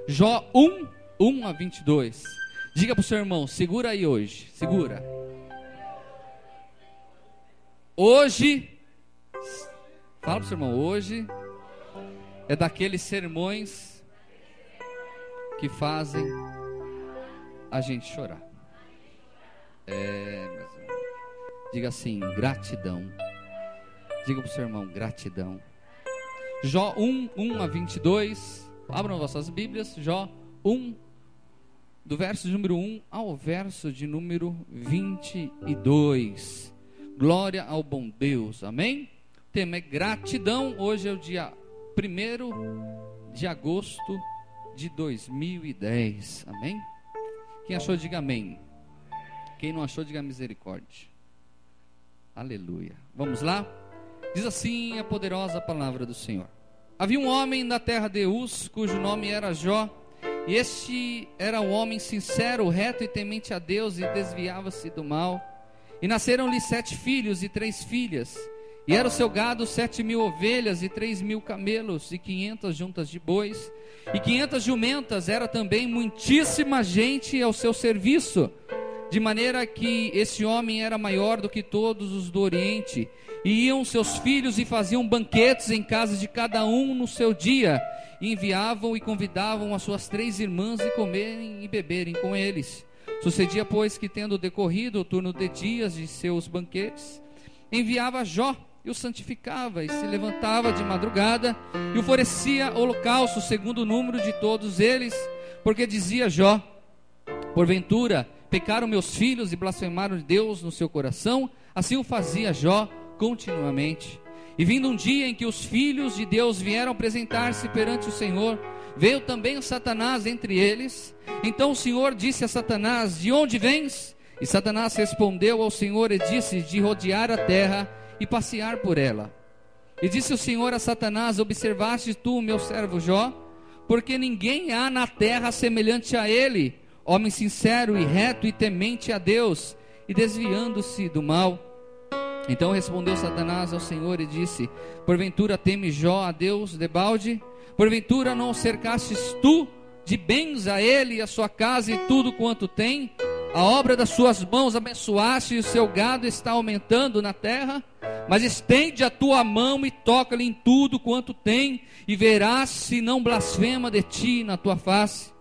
Jó 1, 1 a 22. Diga para o seu irmão, segura aí hoje, segura. Hoje, fala para o seu irmão, hoje é daqueles sermões que fazem a gente chorar. Diga assim, gratidão. Diga para o seu irmão, gratidão. Jó 1, 1 a 22. Abram vossas Bíblias, Jó 1, do verso de número 1 ao verso de número 22. Glória ao bom Deus, amém? O tema é gratidão. Hoje é o dia 1º de agosto de 2010, amém? Quem achou, diga amém. Quem não achou, diga misericórdia. Aleluia. Vamos lá? Diz assim a poderosa palavra do Senhor. Havia um homem da terra de Uz, cujo nome era Jó, e este era um homem sincero, reto e temente a Deus, e desviava-se do mal. E nasceram-lhe 7 filhos e 3 filhas, e era o seu gado 7.000 ovelhas e 3.000 camelos, e 500 juntas de bois, e 500 jumentas. Era também muitíssima gente ao seu serviço, de maneira que esse homem era maior do que todos os do Oriente. E iam seus filhos e faziam banquetes em casa de cada um no seu dia, e enviavam e convidavam as suas 3 irmãs e comerem e beberem com eles. Sucedia, pois, que tendo decorrido o turno de dias de seus banquetes, enviava Jó e o santificava, e se levantava de madrugada e oferecia holocausto segundo o número de todos eles, porque dizia Jó: porventura pecaram meus filhos e blasfemaram de Deus no seu coração? Assim o fazia Jó continuamente. E vindo um dia em que os filhos de Deus vieram apresentar-se perante o Senhor, veio também o Satanás entre eles. Então o Senhor disse a Satanás: de onde vens? E Satanás respondeu ao Senhor e disse: de rodear a terra e passear por ela. E disse o Senhor a Satanás: observaste tu o meu servo Jó? Porque ninguém há na terra semelhante a ele, homem sincero e reto e temente a Deus, e desviando-se do mal. Então respondeu Satanás ao Senhor e disse: porventura teme Jó a Deus debalde? Porventura não o cercastes tu de bens a ele e a sua casa e tudo quanto tem? A obra das suas mãos abençoaste, e o seu gado está aumentando na terra? Mas estende a tua mão e toca-lhe em tudo quanto tem, e verás se não blasfema de ti na tua face.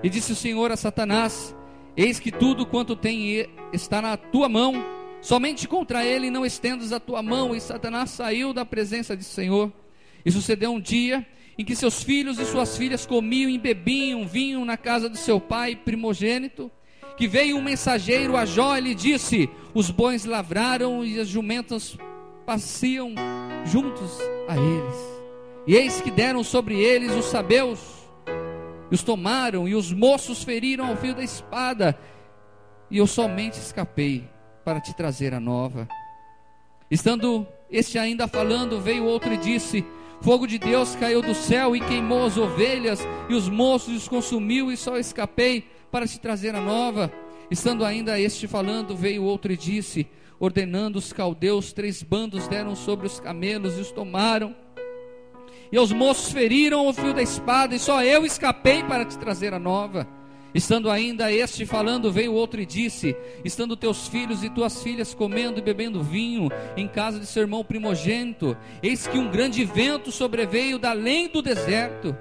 E disse o Senhor a Satanás: eis que tudo quanto tem está na tua mão, somente contra ele não estendas a tua mão. E Satanás saiu da presença do Senhor. E sucedeu um dia em que seus filhos e suas filhas comiam e bebiam vinho na casa do seu pai primogênito, que veio um mensageiro a Jó e lhe disse: os bois lavraram e as jumentas passeam juntos a eles. E eis que deram sobre eles os sabeus, e os tomaram, e os moços feriram ao fio da espada, e eu somente escapei para te trazer a nova. Estando este ainda falando, veio outro e disse: fogo de Deus caiu do céu e queimou as ovelhas, e os moços os consumiu, e só escapei para te trazer a nova. Estando ainda este falando, veio outro e disse: ordenando os caldeus, 3 bandos deram sobre os camelos e os tomaram, e os moços feriram o fio da espada, e só eu escapei para te trazer a nova. Estando ainda este falando, veio outro e disse: estando teus filhos e tuas filhas comendo e bebendo vinho em casa de seu irmão primogênito, eis que um grande vento sobreveio da além do deserto,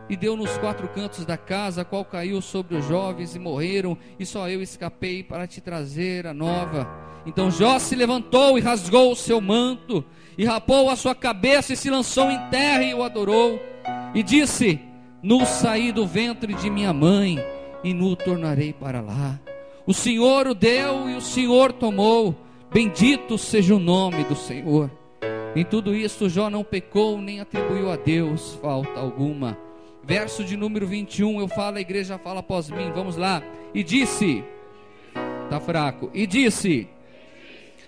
e deu nos 4 cantos da casa, a qual caiu sobre os jovens e morreram, e só eu escapei para te trazer a nova. Então Jó se levantou e rasgou o seu manto, e rapou a sua cabeça, e se lançou em terra e o adorou, e disse: nu saí do ventre de minha mãe, e nu tornarei para lá. O Senhor o deu e o Senhor tomou, bendito seja o nome do Senhor. Em tudo isto Jó não pecou, nem atribuiu a Deus falta alguma. Verso de número 21, eu falo, a igreja fala após mim, vamos lá. E disse, está fraco, e disse,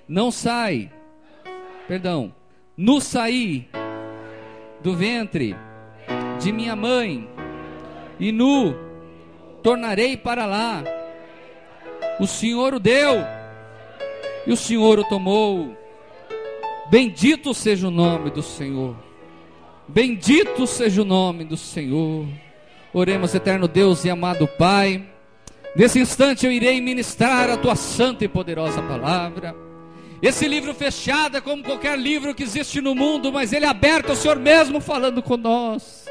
não sai, perdão, no saí do ventre de minha mãe, e nu tornarei para lá. O Senhor o deu, e o Senhor o tomou. Bendito seja o nome do Senhor. Bendito seja o nome do Senhor. Oremos, eterno Deus e amado Pai. Nesse instante eu irei ministrar a tua santa e poderosa palavra. Esse livro fechado é como qualquer livro que existe no mundo, mas ele é aberto ao Senhor mesmo falando com nós.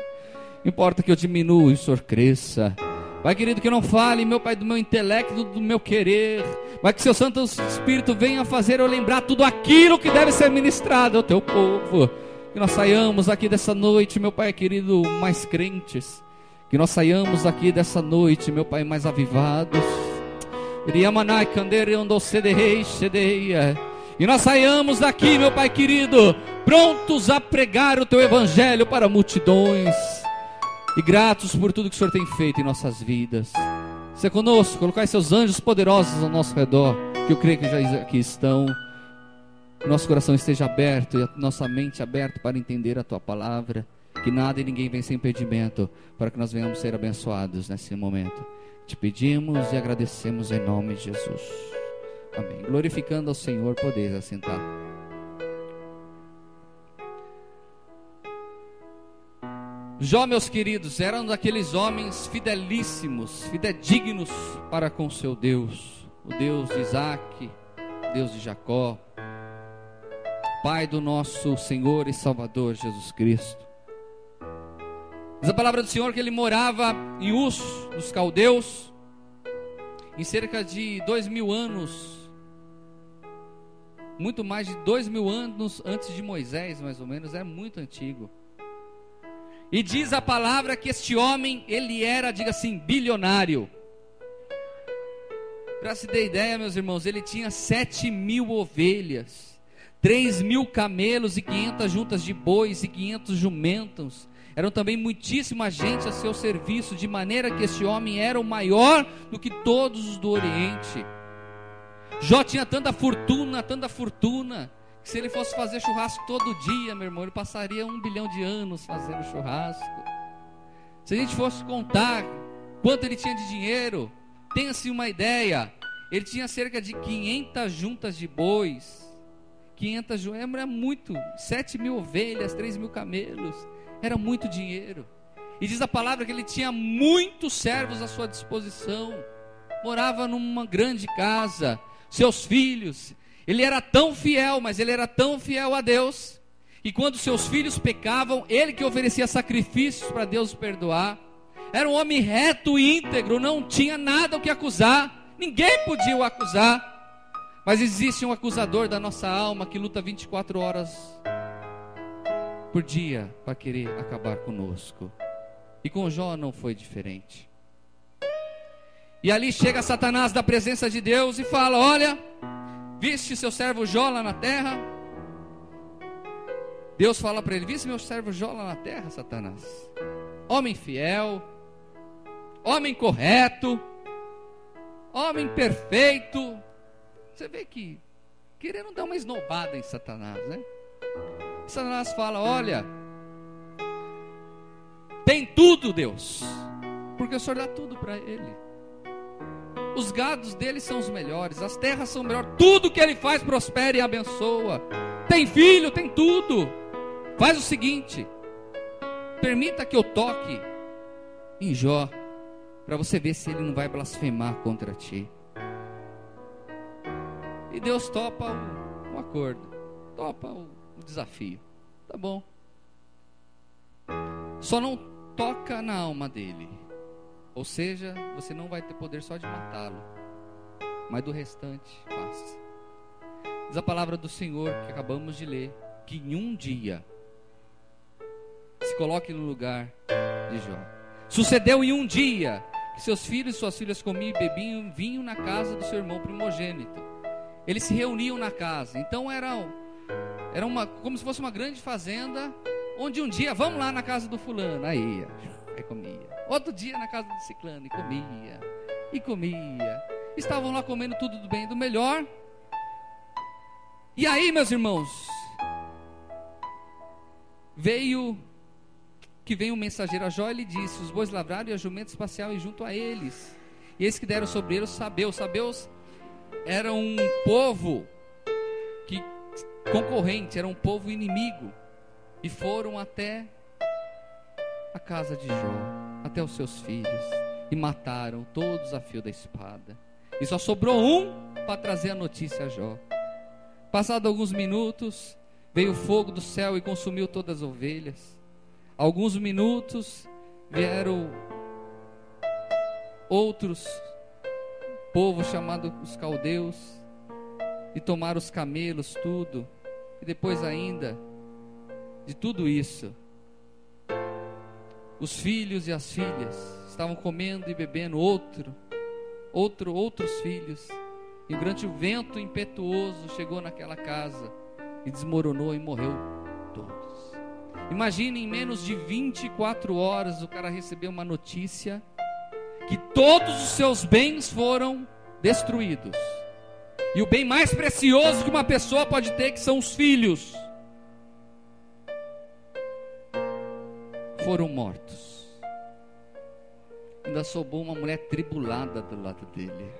Importa que eu diminua e o Senhor cresça. Pai querido, que eu não fale, meu Pai, do meu intelecto, do meu querer, mas que seu Santo Espírito venha fazer eu lembrar tudo aquilo que deve ser ministrado ao teu povo. Que nós saiamos aqui dessa noite, meu Pai querido, mais crentes. Que nós saiamos aqui dessa noite, meu Pai, mais avivados. E nós saiamos daqui, meu Pai querido, prontos a pregar o teu evangelho para multidões. E gratos por tudo que o Senhor tem feito em nossas vidas. Seja conosco, colocar seus anjos poderosos ao nosso redor, que eu creio que já aqui estão. Que nosso coração esteja aberto e a nossa mente aberta para entender a tua palavra. Que nada e ninguém venha sem impedimento, para que nós venhamos ser abençoados nesse momento. Te pedimos e agradecemos em nome de Jesus. Amém. Glorificando ao Senhor, podeis assentar. Jó, meus queridos, era um daqueles homens fidelíssimos, fidedignos para com seu Deus. O Deus de Isaac, Deus de Jacó, Pai do nosso Senhor e Salvador Jesus Cristo. Diz a palavra do Senhor que ele morava em Uz, dos caldeus, em cerca de 2000 anos, muito mais de 2000 anos antes de Moisés, mais ou menos, é muito antigo. E diz a palavra que este homem, ele era, diga assim, bilionário. Para se ter ideia, meus irmãos, ele tinha 7.000 ovelhas, 3.000 camelos e 500 juntas de bois e 500 jumentos. Eram também muitíssima gente a seu serviço, de maneira que este homem era o maior do que todos os do Oriente. Jó tinha tanta fortuna, que se ele fosse fazer churrasco todo dia, meu irmão, ele passaria 1 bilhão de anos fazendo churrasco. Se a gente fosse contar quanto ele tinha de dinheiro, tenha-se uma ideia, ele tinha cerca de 500 juntas de bois, 500 era muito, 7.000 ovelhas, 3.000 camelos, era muito dinheiro. E diz a palavra que ele tinha muitos servos à sua disposição, morava numa grande casa, seus filhos. Ele era tão fiel, mas ele era tão fiel a Deus, e quando seus filhos pecavam, ele que oferecia sacrifícios para Deus perdoar. Era um homem reto e íntegro, não tinha nada o que acusar, ninguém podia o acusar. Mas existe um acusador da nossa alma que luta 24 horas por dia para querer acabar conosco. E com Jó não foi diferente. E ali chega Satanás da presença de Deus e fala: olha, viste seu servo Jó lá na terra? Deus fala para ele: viste meu servo Jó lá na terra, Satanás? Homem fiel, homem correto, homem perfeito. Você vê que querendo dar uma esnobada em Satanás, né? Satanás fala: olha, tem tudo Deus, porque o Senhor dá tudo para ele. Os gados dele são os melhores, as terras são melhores, tudo que ele faz prospera e abençoa. Tem filho, tem tudo. Faz o seguinte, permita que eu toque em Jó, para você ver se ele não vai blasfemar contra ti. E Deus topa o acordo, topa o desafio. Tá bom. Só não toca na alma dele. Ou seja, você não vai ter poder só de matá-lo, mas do restante passa. Diz a palavra do Senhor que acabamos de ler, que em um dia, se coloque no lugar de Jó. Sucedeu em um dia que seus filhos e suas filhas comiam e bebiam vinho na casa do seu irmão primogênito. Eles se reuniam na casa. Então era como se fosse uma grande fazenda, onde um dia, vamos lá na casa do fulano, aí comia. Outro dia na casa do ciclano, e comia. Estavam lá comendo tudo do bem e do melhor. E aí, meus irmãos, veio um mensageiro a Jó, e lhe disse: os bois lavraram e as jumentas passeavam junto a eles, e eis que deram sobre eles os sabeus. Os sabeus era um povo concorrente, era um povo inimigo, e foram até a casa de Jó, até os seus filhos, e mataram todos a fio da espada. E só sobrou um para trazer a notícia a Jó. Passados alguns minutos, veio o fogo do céu e consumiu todas as ovelhas. Alguns minutos, vieram outros povos chamados os caldeus e tomaram os camelos, tudo. E depois ainda de tudo isso, os filhos e as filhas estavam comendo e bebendo outros filhos. E um grande vento impetuoso chegou naquela casa e desmoronou e morreu todos. Imagine, em menos de 24 horas o cara recebeu uma notícia que todos os seus bens foram destruídos. E o bem mais precioso que uma pessoa pode ter, que são os filhos, foram mortos. Ainda sobrou uma mulher tribulada do lado dele.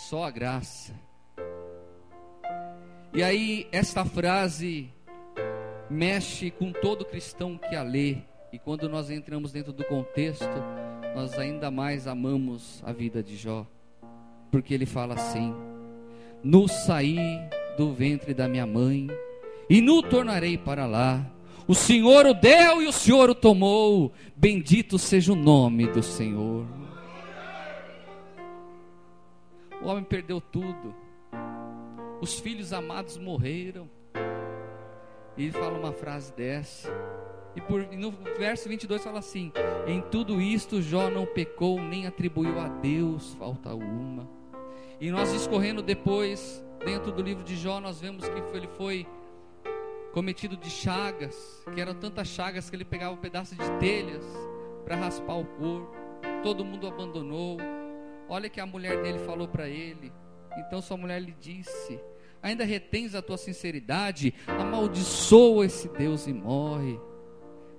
Só a graça. E aí esta frase mexe com todo cristão que a lê. E quando nós entramos dentro do contexto, nós ainda mais amamos a vida de Jó. Porque ele fala assim: no saí do ventre da minha mãe, e no tornarei para lá. O Senhor o deu e o Senhor o tomou. Bendito seja o nome do Senhor. O homem perdeu tudo. Os filhos amados morreram. E ele fala uma frase dessa. E no verso 22 fala assim: em tudo isto Jó não pecou, nem atribuiu a Deus falta alguma. E nós discorrendo depois, dentro do livro de Jó, nós vemos que ele foi cometido de chagas, que eram tantas chagas que ele pegava um pedaço de telhas para raspar o corpo. Todo mundo abandonou. Olha que a mulher dele falou para ele. Então sua mulher lhe disse: ainda retens a tua sinceridade? Amaldiçoa esse Deus e morre.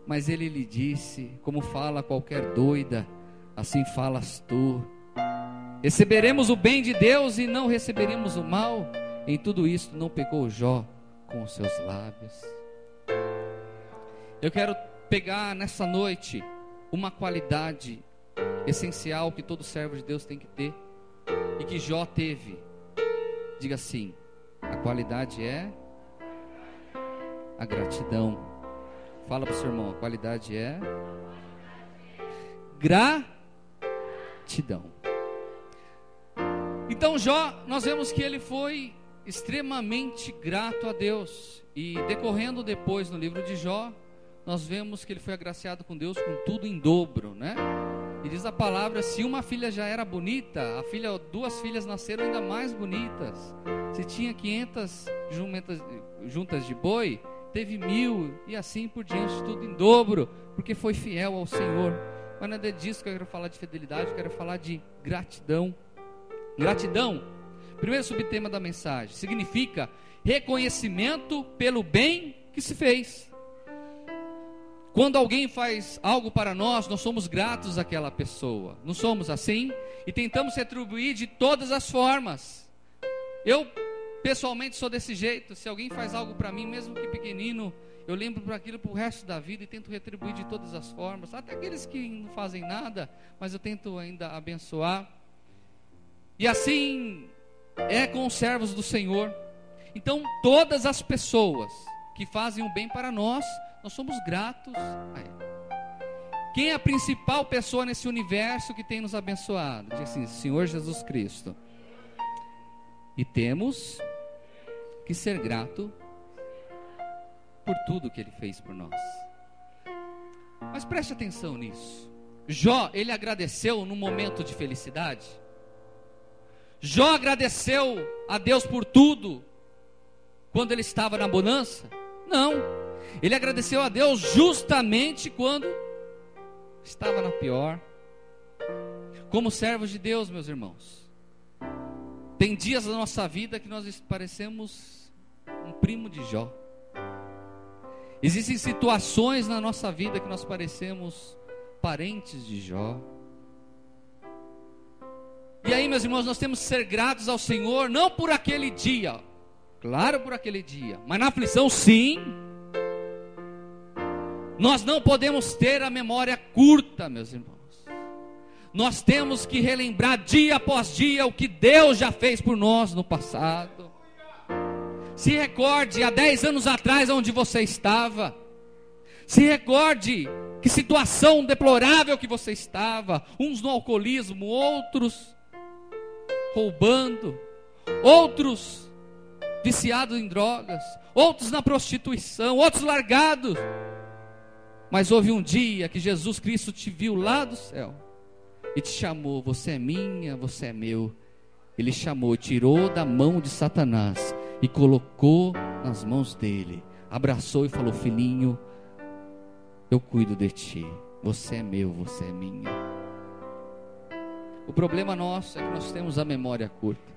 Mas ele lhe disse, como fala qualquer doida, assim falas tu. Receberemos o bem de Deus e não receberemos o mal? Em tudo isso não pecou Jó com os seus lábios. Eu quero pegar nessa noite uma qualidade essencial que todo servo de Deus tem que ter, e que Jó teve. Diga assim: a qualidade é a gratidão. Fala para o seu irmão: a qualidade é gratidão. Então Jó, nós vemos que ele foi extremamente grato a Deus. E decorrendo depois no livro de Jó, nós vemos que ele foi agraciado com Deus com tudo em dobro, né? E diz a palavra: se uma filha já era bonita, duas filhas nasceram ainda mais bonitas. Se tinha 500 juntas de boi, teve 1000, e assim por diante, tudo em dobro, porque foi fiel ao Senhor. Mas não é disso que eu quero falar, de fidelidade, eu quero falar de gratidão. Gratidão, primeiro subtema da mensagem, significa reconhecimento pelo bem que se fez. Quando alguém faz algo para nós, nós somos gratos àquela pessoa. Não somos assim? E tentamos retribuir de todas as formas. Eu pessoalmente sou desse jeito. Se alguém faz algo para mim, mesmo que pequenino, eu lembro para aquilo para o resto da vida e tento retribuir de todas as formas. Até aqueles que não fazem nada, mas eu tento ainda abençoar. E assim é com os servos do Senhor. Então todas as pessoas que fazem o bem para nós, nós somos gratos a Ele. Quem é a principal pessoa nesse universo que tem nos abençoado? Diz assim: Senhor Jesus Cristo. E temos que ser grato por tudo que Ele fez por nós. Mas preste atenção nisso. Jó, ele agradeceu num momento de felicidade? Jó agradeceu a Deus por tudo quando ele estava na bonança? Não. Ele agradeceu a Deus justamente quando estava na pior. Como servos de Deus, meus irmãos, tem dias da nossa vida que nós parecemos um primo de Jó. Existem situações na nossa vida que nós parecemos parentes de Jó. E aí, meus irmãos, nós temos que ser gratos ao Senhor, não por aquele dia, claro, por aquele dia, mas na aflição sim. Nós não podemos ter a memória curta, meus irmãos. Nós temos que relembrar dia após dia o que Deus já fez por nós no passado. Se recorde há 10 anos atrás onde você estava. Se recorde que situação deplorável que você estava. Uns no alcoolismo, outros roubando, outros viciados em drogas, outros na prostituição, outros largados. Mas houve um dia que Jesus Cristo te viu lá do céu e te chamou. Você é minha, você é meu. Ele chamou, tirou da mão de Satanás e colocou nas mãos dele, abraçou e falou: filhinho, eu cuido de ti, você é meu, você é minha. O problema nosso é que nós temos a memória curta.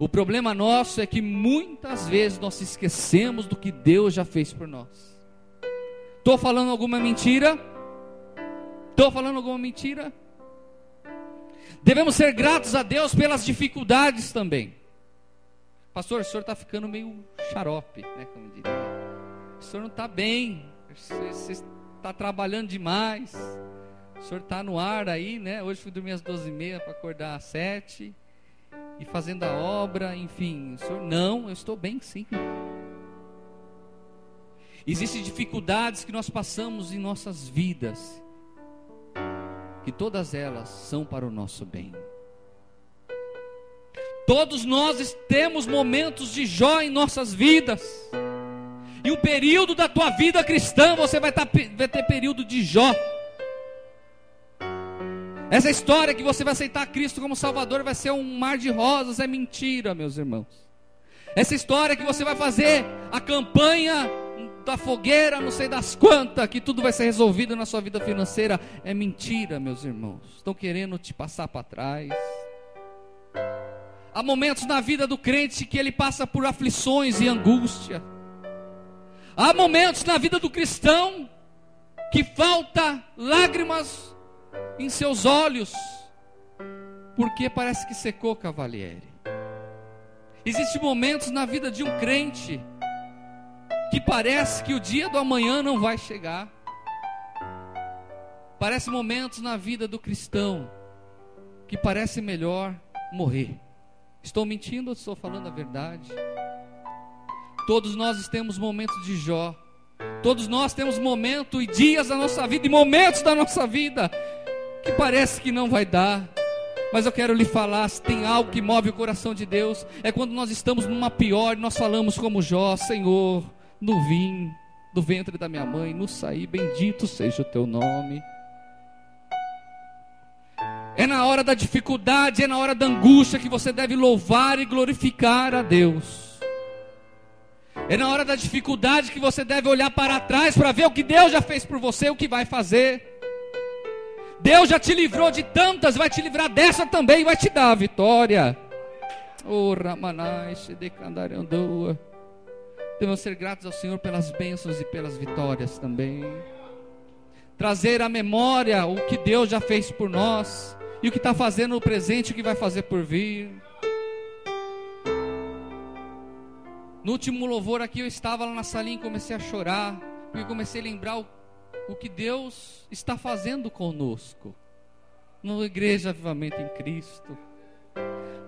O problema nosso é que muitas vezes nós esquecemos do que Deus já fez por nós. Estou falando alguma mentira? Estou falando alguma mentira? Devemos ser gratos a Deus pelas dificuldades também. Pastor, o senhor está ficando meio xarope, né, como diria. O senhor não está bem, você está trabalhando demais. O senhor está no ar aí, né? Hoje fui dormir às 12h30 para acordar às 7h. E fazendo a obra, enfim. O senhor, não, eu estou bem sim. Existem dificuldades que nós passamos em nossas vidas, que todas elas são para o nosso bem. Todos nós temos momentos de Jó em nossas vidas. E o período da tua vida cristã, você vai ter período de Jó. Essa história que você vai aceitar Cristo como Salvador vai ser um mar de rosas, é mentira, meus irmãos. Essa história que você vai fazer a campanha da fogueira, não sei das quantas, que tudo vai ser resolvido na sua vida financeira, é mentira, meus irmãos. Estão querendo te passar para trás. Há momentos na vida do crente que ele passa por aflições e angústia. Há momentos na vida do cristão que falta lágrimas em seus olhos, porque parece que secou, Cavalieri. Existem momentos na vida de um crente que parece que o dia do amanhã não vai chegar. Parece momentos na vida do cristão que parece melhor morrer. Estou mentindo ou estou falando a verdade? Todos nós temos momentos de Jó. Todos nós temos momentos e dias da nossa vida e momentos da nossa vida que parece que não vai dar. Mas eu quero lhe falar, se tem algo que move o coração de Deus, é quando nós estamos numa pior e nós falamos como Jó: Senhor, no vim do ventre da minha mãe, no saí, bendito seja o teu nome. É na hora da dificuldade, é na hora da angústia que você deve louvar e glorificar a Deus. É na hora da dificuldade que você deve olhar para trás para ver o que Deus já fez por você, o que vai fazer. Deus já te livrou de tantas, vai te livrar dessa também e vai te dar a vitória. Oh, Ramanai, Shedekandarandoa. Devemos ser gratos ao Senhor pelas bênçãos e pelas vitórias também. Trazer à memória o que Deus já fez por nós e o que está fazendo no presente e o que vai fazer por vir. No último louvor aqui eu estava lá na salinha e comecei a chorar, porque comecei a lembrar o que Deus está fazendo conosco, na Igreja Avivamento em Cristo,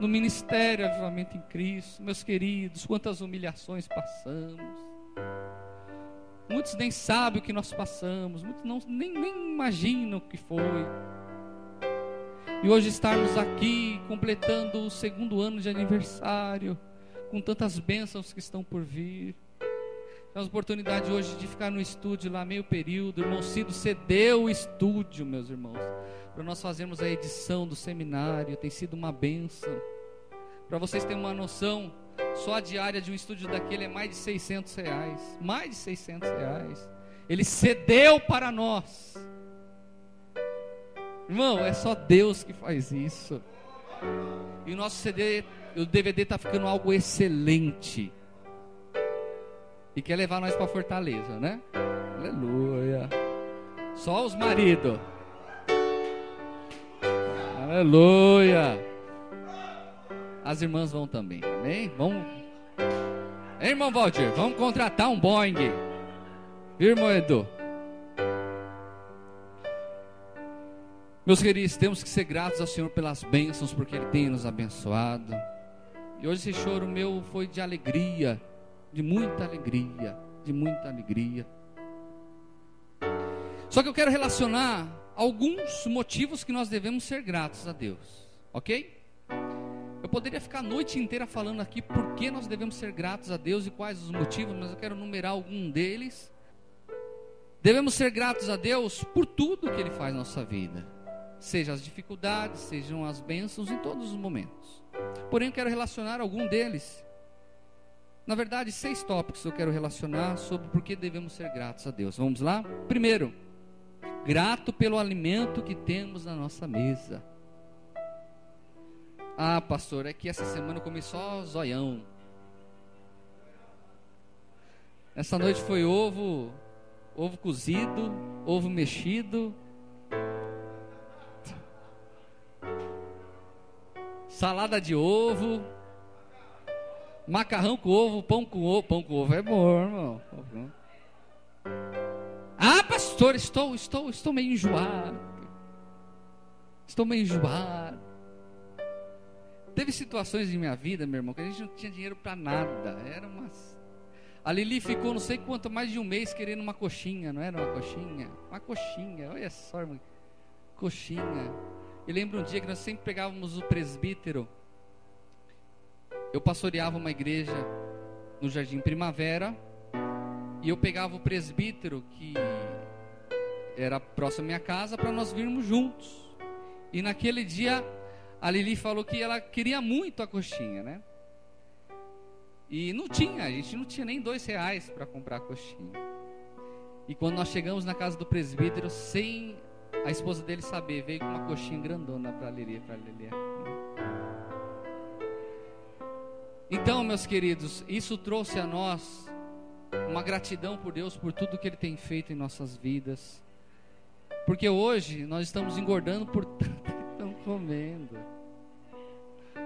no Ministério Avivamento em Cristo. Meus queridos, quantas humilhações passamos. Muitos nem sabem o que nós passamos, muitos nem imaginam o que foi. E hoje estarmos aqui completando o 2º ano de aniversário, com tantas bênçãos que estão por vir. Temos a oportunidade hoje de ficar no estúdio lá meio período. O irmão Cido cedeu o estúdio, meus irmãos, para nós fazermos a edição do seminário. Tem sido uma bênção. Para vocês terem uma noção, só a diária de um estúdio daquele é mais de R$600. Mais de R$600. Ele cedeu para nós. Irmão, é só Deus que faz isso. E o nosso CD, o DVD está ficando algo excelente. E quer levar nós para Fortaleza, né? Aleluia. Só os maridos. Aleluia. As irmãs vão também, amém? Vamos. Ei, irmão Valdir, vamos contratar um Boeing. Viu, irmão Edu? Meus queridos, temos que ser gratos ao Senhor pelas bênçãos, porque Ele tem nos abençoado. E hoje esse choro meu foi de alegria, de muita alegria, de muita alegria. Só que eu quero relacionar alguns motivos que nós devemos ser gratos a Deus, ok? Eu poderia ficar a noite inteira falando aqui por que nós devemos ser gratos a Deus e quais os motivos, mas eu quero numerar algum deles. Devemos ser gratos a Deus por tudo que Ele faz na nossa vida, seja as dificuldades, sejam as bênçãos, em todos os momentos. Porém, eu quero relacionar algum deles. Na verdade, 6 tópicos eu quero relacionar sobre por que devemos ser gratos a Deus. Vamos lá? Primeiro, grato pelo alimento que temos na nossa mesa. Ah, pastor, é que essa semana eu comi só zoião. Essa noite foi ovo cozido, ovo mexido, salada de ovo, macarrão com ovo, pão com ovo. Pão com ovo é bom, irmão. Ah, pastor, estou meio enjoado. Estou meio enjoado. Teve situações em minha vida, meu irmão, que a gente não tinha dinheiro para nada. A Lili ficou não sei quanto, mais de um mês querendo uma coxinha, não era uma coxinha? Uma coxinha, olha só, irmão. Coxinha. E lembro um dia que nós sempre pegávamos o presbítero. Eu pastoreava uma igreja no Jardim Primavera. E eu pegava o presbítero, que era próximo à minha casa, para nós virmos juntos. E naquele dia, a Lili falou que ela queria muito a coxinha, né? E a gente não tinha nem R$2 para comprar a coxinha. E quando nós chegamos na casa do presbítero, sem a esposa dele saber, veio com uma coxinha grandona para a Lili. Então, meus queridos, isso trouxe a nós uma gratidão por Deus, por tudo que Ele tem feito em nossas vidas. Porque hoje nós estamos engordando por tanto que estamos comendo.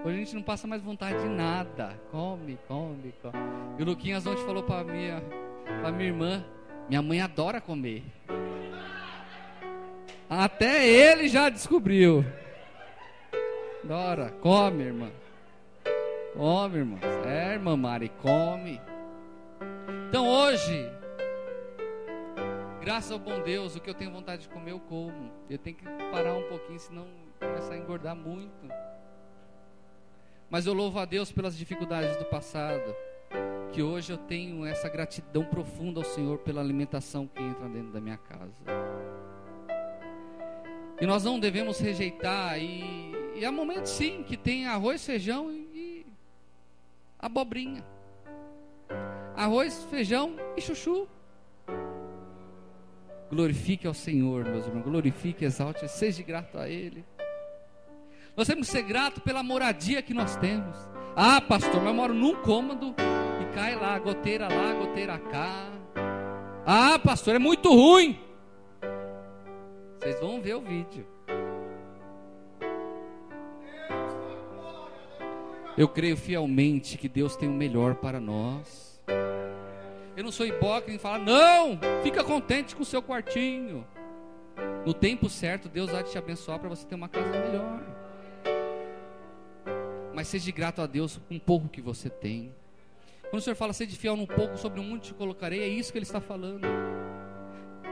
Hoje a gente não passa mais vontade de nada. Come. E o Luquinhas ontem falou para minha irmã: minha mãe adora comer. Até ele já descobriu. Adora, come, irmã. Come, irmã. É, irmã Mari, come. Então hoje, graças ao bom Deus, o que eu tenho vontade de comer eu como. Eu tenho que parar um pouquinho, senão começar a engordar muito. Mas eu louvo a Deus pelas dificuldades do passado, que hoje eu tenho essa gratidão profunda ao Senhor pela alimentação que entra dentro da minha casa. E nós não devemos rejeitar, e há momentos sim que tem arroz, feijão e abobrinha. Arroz, feijão e chuchu. Glorifique ao Senhor, meus irmãos. Glorifique, exalte, seja grato a Ele. Nós temos que ser gratos pela moradia que nós temos. Ah, pastor, mas eu moro num cômodo e cai lá, goteira cá. Ah, pastor, é muito ruim. Vocês vão ver o vídeo. Eu creio fielmente que Deus tem o melhor para nós. Eu não sou hipócrita em falar: não, fica contente com o seu quartinho. No tempo certo, Deus vai te abençoar para você ter uma casa melhor. Mas seja grato a Deus com um pouco que você tem. Quando o Senhor fala: sede fiel num pouco, sobre um monte te colocarei, é isso que Ele está falando.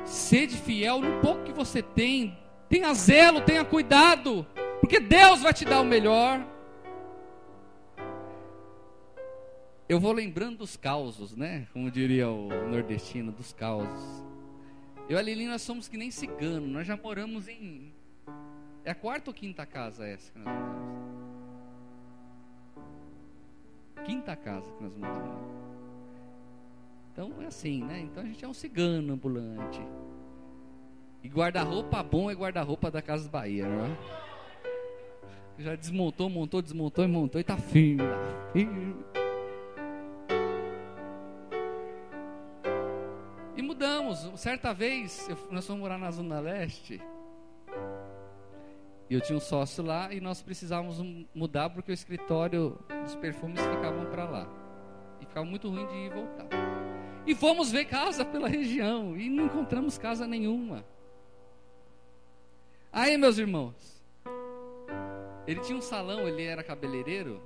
Sede fiel num pouco que você tem. Tenha zelo, tenha cuidado, porque Deus vai te dar o melhor. Eu vou lembrando dos causos, né? Como diria o nordestino, dos causos. Eu e a Lili, nós somos que nem cigano. Nós já moramos em... É a 4ª ou 5ª casa essa que nós moramos? 5ª casa que nós moramos. Então é assim, né? Então a gente é um cigano ambulante. E guarda-roupa bom é guarda-roupa da Casas Bahia, não é? Já desmontou, montou, desmontou e montou e tá firme lá. Firme. E mudamos. Certa vez, nós fomos morar na Zona Leste. E eu tinha um sócio lá e nós precisávamos mudar porque o escritório dos perfumes ficavam para lá. E ficava muito ruim de ir e voltar. E fomos ver casa pela região e não encontramos casa nenhuma. Aí, meus irmãos, ele tinha um salão, ele era cabeleireiro,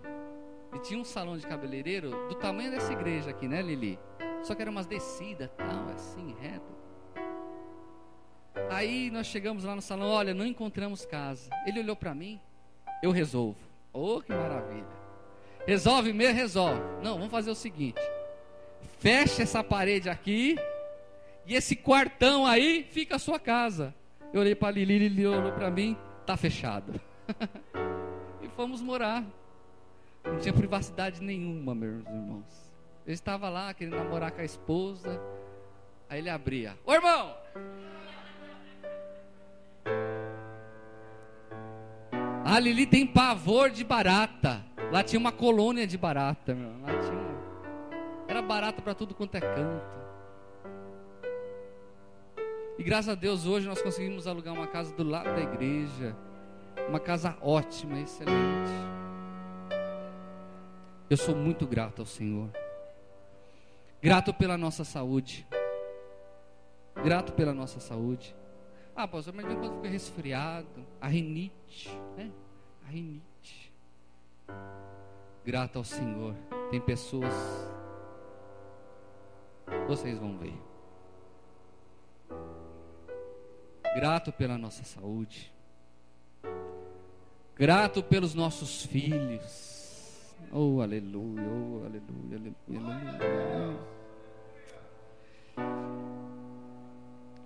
e tinha um salão de cabeleireiro do tamanho dessa igreja aqui, né, Lili? Só que era umas descidas, tal, assim, reto. Aí nós chegamos lá no salão, olha, não encontramos casa. Ele olhou para mim, eu resolvo. Oh, que maravilha. Resolve mesmo? Resolve. Não, vamos fazer o seguinte. Fecha essa parede aqui, e esse quartão aí fica a sua casa. Eu olhei para a Lili, Lili olhou para mim, tá fechado. E fomos morar. Não tinha privacidade nenhuma, meus irmãos. Ele estava lá querendo namorar com a esposa. Aí ele abria: ô irmão! A Lili tem pavor de barata. Lá tinha uma colônia de barata, meu. Lá tinha... Era barata para tudo quanto é canto. E graças a Deus hoje nós conseguimos alugar uma casa do lado da igreja. Uma casa ótima, excelente. Eu sou muito grato ao Senhor. Grato pela nossa saúde. Grato pela nossa saúde. Ah, pastor, mas de quando fica resfriado, a rinite, né? A rinite. Grato ao Senhor. Tem pessoas, vocês vão ver. Grato pela nossa saúde. Grato pelos nossos filhos. Oh, aleluia, oh, aleluia, aleluia, aleluia.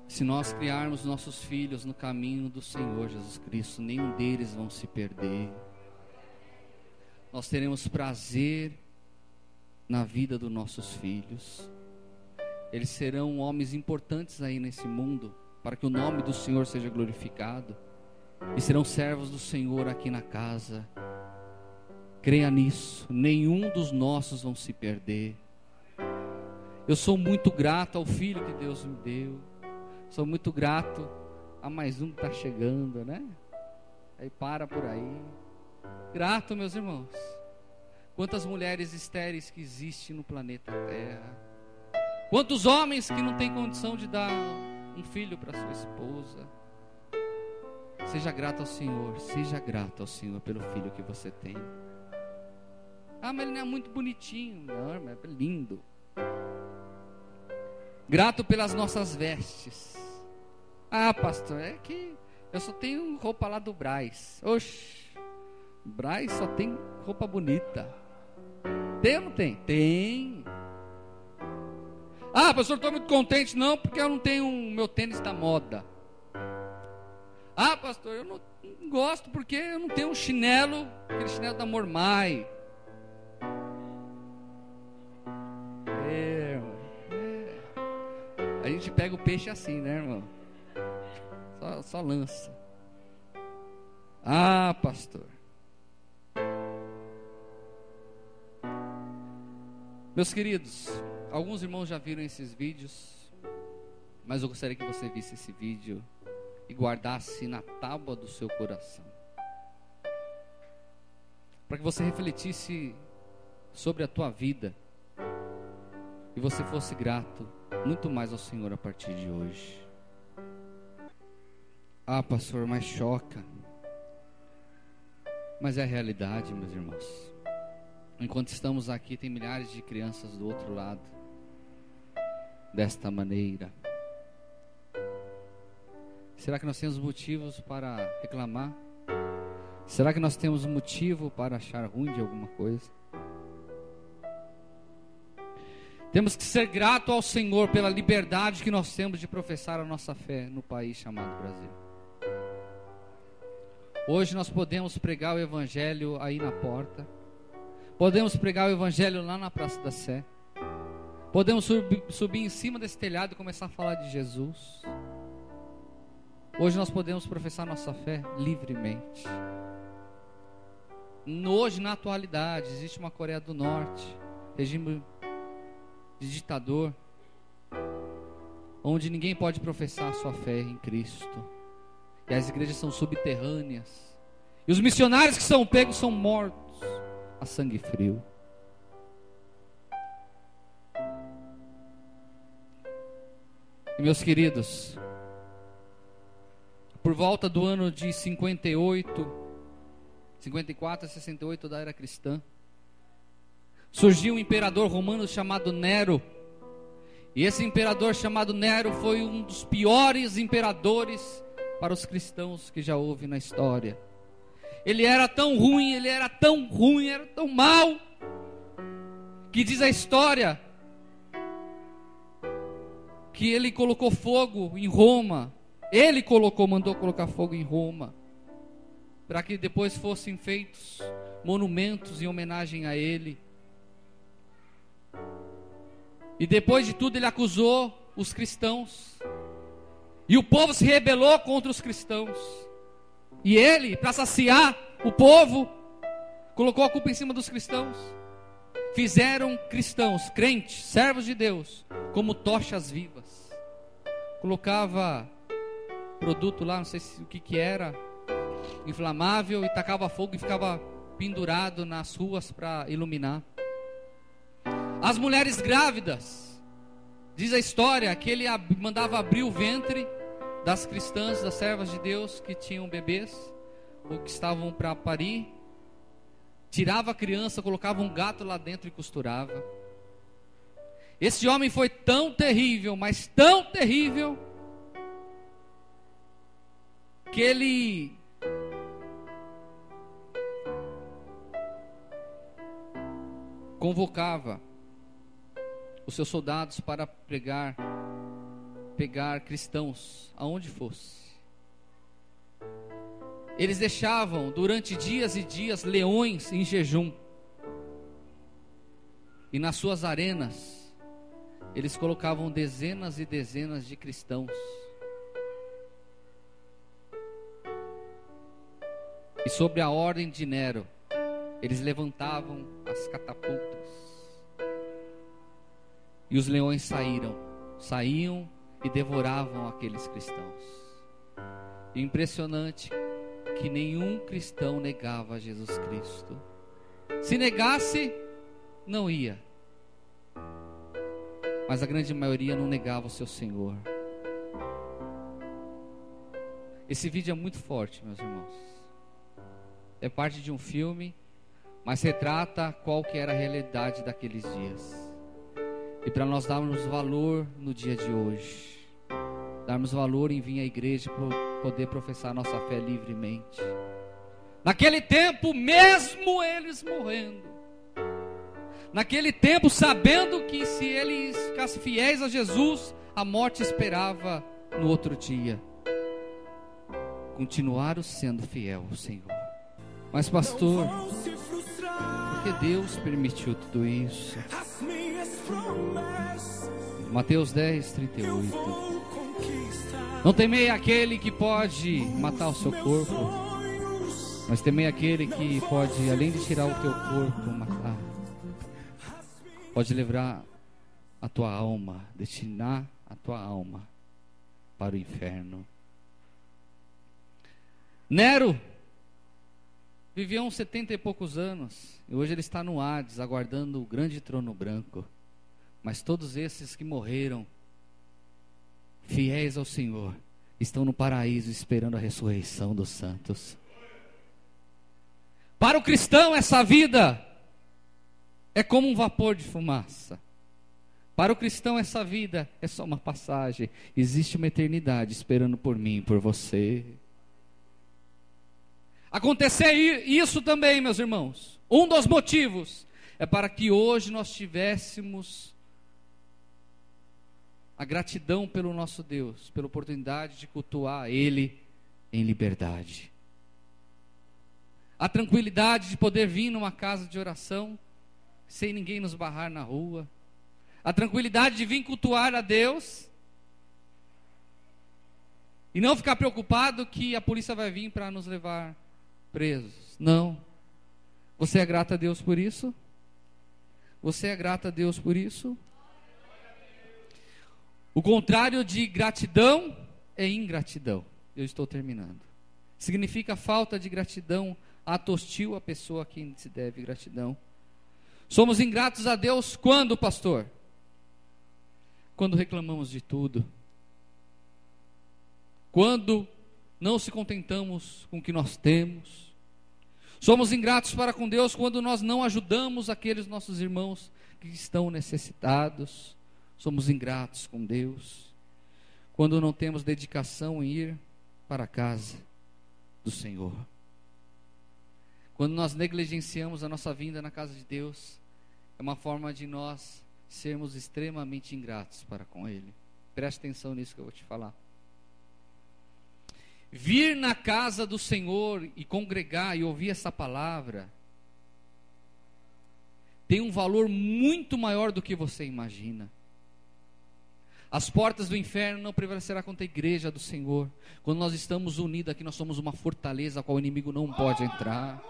Se nós criarmos nossos filhos no caminho do Senhor Jesus Cristo, nenhum deles vão se perder. Nós teremos prazer na vida dos nossos filhos. Eles serão homens importantes aí nesse mundo, para que o nome do Senhor seja glorificado. E serão servos do Senhor aqui na casa. Creia nisso. Nenhum dos nossos vão se perder. Eu sou muito grato ao filho que Deus me deu. Sou muito grato a mais um que está chegando, né? Aí para por aí. Grato, meus irmãos. Quantas mulheres estéreis que existem no planeta Terra. Quantos homens que não têm condição de dar um filho para sua esposa. Seja grato ao Senhor. Seja grato ao Senhor pelo filho que você tem. Ah, mas ele não é muito bonitinho. Não, mas é lindo. Grato pelas nossas vestes. Ah, pastor, é que eu só tenho roupa lá do Brás. Oxe, Brás só tem roupa bonita. Tem ou não tem? Tem. Ah, pastor, estou muito contente. Não, porque eu não tenho meu tênis da moda. Ah, pastor, eu não gosto porque eu não tenho um chinelo, aquele chinelo da Mormai. A gente pega o peixe assim, né, irmão? Só lança. Ah, pastor. Meus queridos, alguns irmãos já viram esses vídeos, mas eu gostaria que você visse esse vídeo e guardasse na tábua do seu coração, para que você refletisse sobre a tua vida e você fosse grato muito mais ao Senhor a partir de hoje. Ah, pastor, mas choca. Mas é a realidade, meus irmãos. Enquanto estamos aqui, tem milhares de crianças do outro lado, desta maneira. Será que nós temos motivos para reclamar? Será que nós temos motivo para achar ruim de alguma coisa? Temos que ser grato ao Senhor pela liberdade que nós temos de professar a nossa fé no país chamado Brasil. Hoje nós podemos pregar o Evangelho aí na porta. Podemos pregar o Evangelho lá na Praça da Sé. Podemos subir em cima desse telhado e começar a falar de Jesus. Hoje nós podemos professar nossa fé livremente. Hoje, na atualidade, existe uma Coreia do Norte, regime de ditador, onde ninguém pode professar a sua fé em Cristo. E as igrejas são subterrâneas. E os missionários que são pegos são mortos a sangue frio. E meus queridos, por volta do ano de 54 a 68 da era cristã, surgiu um imperador romano chamado Nero. E esse imperador chamado Nero foi um dos piores imperadores para os cristãos que já houve na história. Ele era tão ruim, era tão mau, que diz a história que ele colocou fogo em Roma. Mandou colocar fogo em Roma, para que depois fossem feitos monumentos em homenagem a ele. E depois de tudo ele acusou os cristãos, e o povo se rebelou contra os cristãos, e ele, para saciar o povo, colocou a culpa em cima dos cristãos. Fizeram cristãos, crentes, servos de Deus, como tochas vivas. Colocava produto lá, não sei o que era, inflamável, e tacava fogo e ficava pendurado nas ruas para iluminar. As mulheres grávidas, diz a história que ele mandava abrir o ventre das cristãs, das servas de Deus que tinham bebês ou que estavam para parir, tirava a criança, colocava um gato lá dentro e costurava. Esse homem foi tão terrível, mas tão terrível, que ele convocava os seus soldados para pegar cristãos aonde fosse. Eles deixavam durante dias e dias leões em jejum, e nas suas arenas eles colocavam dezenas e dezenas de cristãos. E sobre a ordem de Nero, eles levantavam as catapultas, e os leões saíam e devoravam aqueles cristãos. E impressionante que nenhum cristão negava Jesus Cristo. Se negasse, não ia. Mas a grande maioria não negava o seu Senhor. Esse vídeo é muito forte, meus irmãos. É parte de um filme, mas retrata qual que era a realidade daqueles dias. E para nós darmos valor no dia de hoje, darmos valor em vir à igreja para poder professar nossa fé livremente. Naquele tempo, mesmo eles morrendo, naquele tempo sabendo que se eles ficassem fiéis a Jesus, a morte esperava no outro dia, continuaram sendo fiel ao Senhor. Mas pastor, por que Deus permitiu tudo isso? Mateus 10, 38. Não temei aquele que pode matar o seu corpo, mas temei aquele que pode, além de tirar o teu corpo, matar. Pode levar a tua alma, destinar a tua alma para o inferno. Nero viveu uns 70 e poucos anos, e hoje ele está no Hades, aguardando o grande trono branco. Mas todos esses que morreram fiéis ao Senhor estão no paraíso esperando a ressurreição dos santos. Para o cristão, essa vida é como um vapor de fumaça. Para o cristão, essa vida é só uma passagem. Existe uma eternidade esperando por mim e por você. Acontecer isso também, meus irmãos, um dos motivos é para que hoje nós tivéssemos a gratidão pelo nosso Deus, pela oportunidade de cultuar Ele em liberdade. A tranquilidade de poder vir numa casa de oração sem ninguém nos barrar na rua. A tranquilidade de vir cultuar a Deus e não ficar preocupado que a polícia vai vir para nos levar presos. Não. Você é grato a Deus por isso? Você é grato a Deus por isso? O contrário de gratidão é ingratidão. Eu estou terminando. Significa falta de gratidão, ato hostil à pessoa a quem se deve gratidão. Somos ingratos a Deus quando, pastor? Quando reclamamos de tudo. Quando não se contentamos com o que nós temos. Somos ingratos para com Deus quando nós não ajudamos aqueles nossos irmãos que estão necessitados. Somos ingratos com Deus quando não temos dedicação em ir para a casa do Senhor. Quando nós negligenciamos a nossa vinda na casa de Deus, é uma forma de nós sermos extremamente ingratos para com Ele. Preste atenção nisso que eu vou te falar. Vir na casa do Senhor e congregar e ouvir essa palavra tem um valor muito maior do que você imagina. As portas do inferno não prevalecerá contra a igreja do Senhor. Quando nós estamos unidos aqui, nós somos uma fortaleza a qual o inimigo não pode entrar.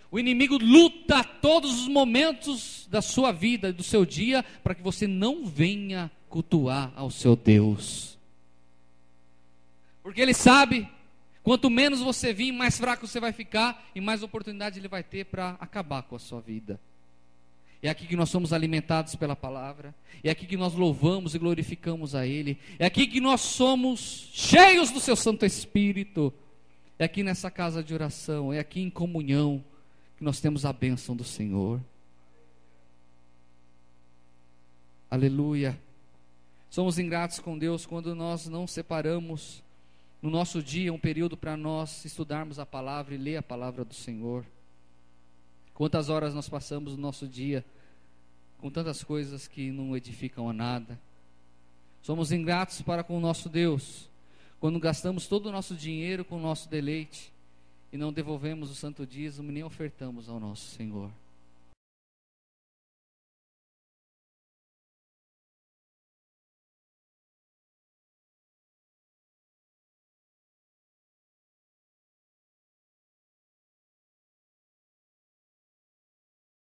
O inimigo luta todos os momentos da sua vida, do seu dia, para que você não venha cultuar ao seu Deus. Porque ele sabe, quanto menos você vir, mais fraco você vai ficar e mais oportunidade ele vai ter para acabar com a sua vida. É aqui que nós somos alimentados pela palavra, é aqui que nós louvamos e glorificamos a Ele, é aqui que nós somos cheios do Seu Santo Espírito, é aqui nessa casa de oração, é aqui em comunhão que nós temos a bênção do Senhor. Aleluia. Somos ingratos com Deus quando nós não separamos no nosso dia um período para nós estudarmos a palavra e ler a palavra do Senhor. Quantas horas nós passamos no nosso dia com tantas coisas que não edificam a nada. Somos ingratos para com o nosso Deus quando gastamos todo o nosso dinheiro com o nosso deleite e não devolvemos o santo dízimo nem ofertamos ao nosso Senhor.